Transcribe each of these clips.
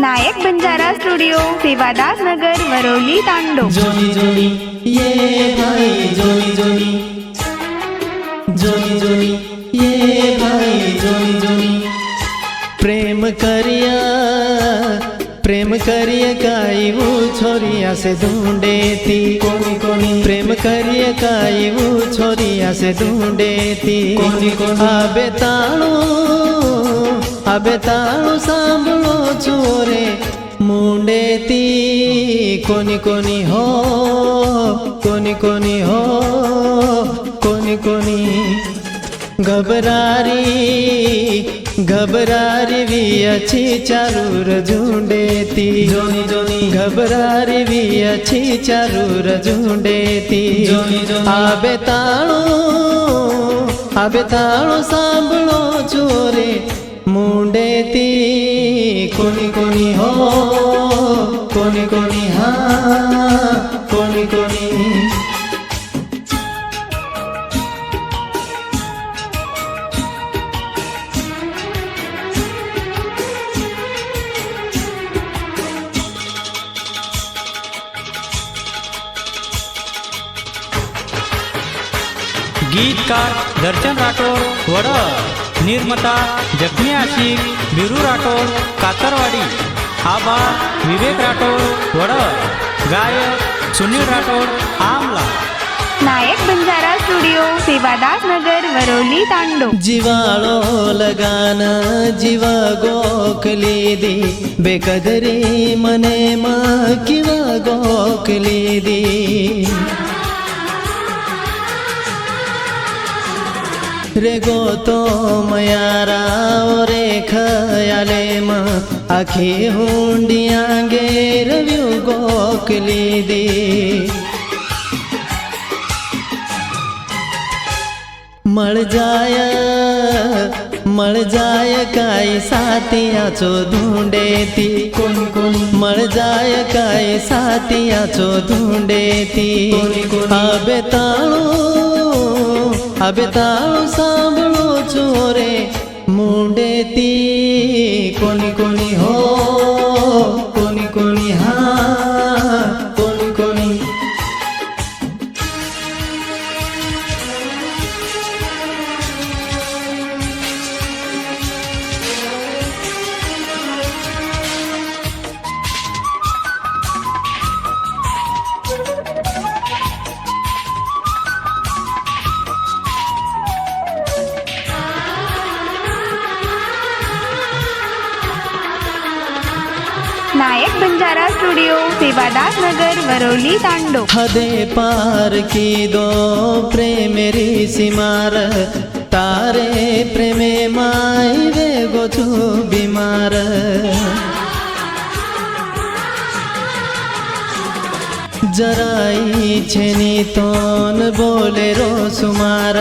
नायक Banjara studio Sevadas नगर Varolii तांडो। जोनी जोनी ये भाई जोनी जोनी, जोनी जोनी ये भाई जोनी जोनी। प्रेम करिया काई वो छोरिया से ढूंढे थी। कोनी कोनी प्रेम करिया काई वो छोरिया से ढूंढे थी। कोनी कोनी आबे ताणु सांभळो चोरे मुंडे थी। कोनी कोनी हो कोनी कोनी हो कोनी कोनी घबरारी भी अच्छी चारूर ढूंढे थी। जोनी जोनी घबरारी भी अच्छी चारूर ढूंढे थी। जोनी जोनी आबे ताणु सांभळो चोरे मुंडे थी। कोनी कोनी हो कोनी कोनी हाँ कोनी कोनी। गीतकार दर्शन राठोड वड, निर्माता जखमी आशिक बिरू राठोड कातरवाडी, आबा विवेक राठोड वड, गायक सुनील राठोड आमला। नायक बंजारा स्टूडियो सेवादास नगर वरोली तांडो। जीवाळो लगान जीव गोखली दी, बेकदरी मने मा किवा गोखली दी। रे गोतो मयारा रे खयाले म आखी हुंडियांगे रव्यू गोखली दी। मळ जाय काई साथिया चो ढूंढे थी। कोनी कोनी मळ जाय काई साथिया चो ढूंढे थी। आबे ताणु सांभळो चोरे मुंडे थी। कोनी कोनी हो कोनी कोनी हाँ कोनी कोनी। नायक बंजारा स्टूडियो सेवादास नगर वरोली तांडो। हदे पार की दो प्रेमेरी सीमार, तारे प्रेमे माई वे गोचू बीमार। जराई छेनी तोन बोले रो सुमार,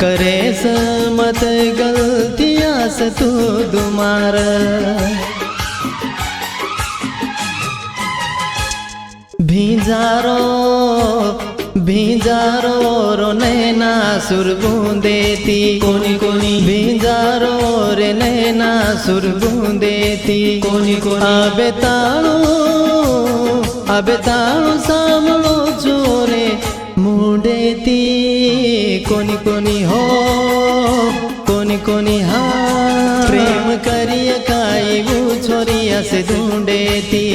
करे मत गलतिया से तू दुमार। भींजारो रो नैना सुर बूंदे थी। कोनी कोनी भींजारो रे नैना सुर बूंदे थी। कोनी कोनी आबे ताणु सांभळो चोरे मुंडे थी। कोनी कोनी हो कोनी कोनी हाँ प्रेम करिया काई वो छोरिया से ढूंढे थी।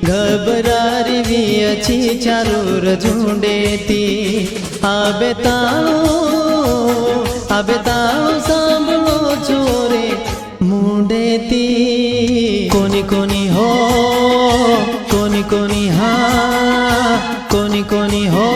घबरारी भी अच्छी चारूर ढूंढे थी। आबे ताणु सांभळो चोरे मुंडे थी। कोनी कोनी हो कोनी कोनी हाँ कोनी कोनी हो।